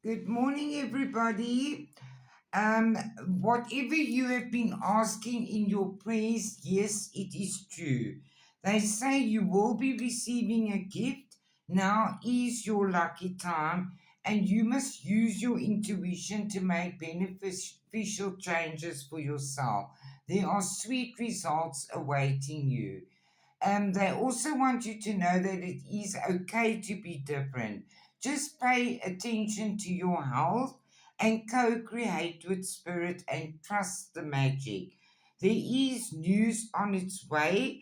Good morning, everybody. Um, Whatever you have been asking in your prayers, yes, it is true. They say you will be receiving a gift. Now is your lucky time, and you must use your intuition to make beneficial changes for yourself. There are sweet results awaiting you. They also want you to know that it is okay to be different. Just pay attention to your health and co create with spirit and trust the magic. There is news on its way,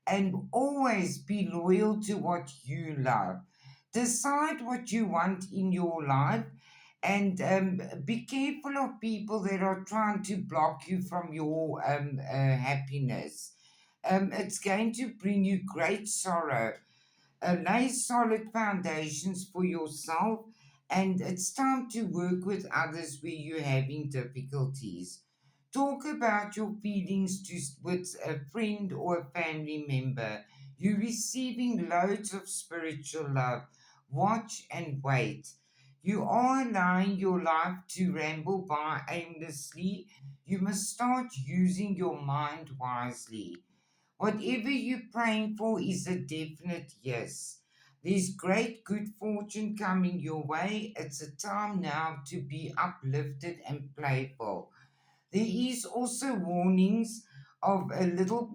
and always be loyal to what you love. Decide what you want in your life and be careful of people that are trying to block you from your happiness. It's going to bring you great sorrow. Lay solid foundations for yourself, and it's time to work with others where you're having difficulties. Talk about your feelings with a friend or a family member. You're receiving loads of spiritual love. Watch and wait. You are allowing your life to ramble by aimlessly. You must start using your mind wisely. Whatever you're praying for is a definite yes. There's great good fortune coming your way. It's a time now to be uplifted and playful. There is also warnings of a little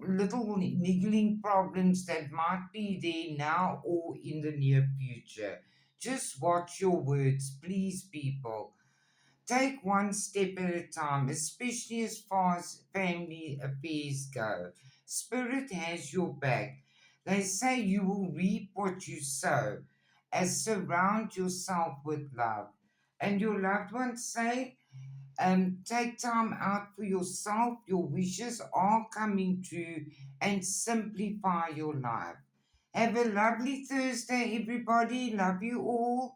niggling problems that might be there now or in the near future. Just watch your words, please, people. Take one step at a time, especially as far as family affairs go. Spirit has your back. They say you will reap what you sow, as surround yourself with love. And your loved ones say, take time out for yourself. Your wishes are coming true and simplify your life. Have a lovely Thursday, everybody. Love you all.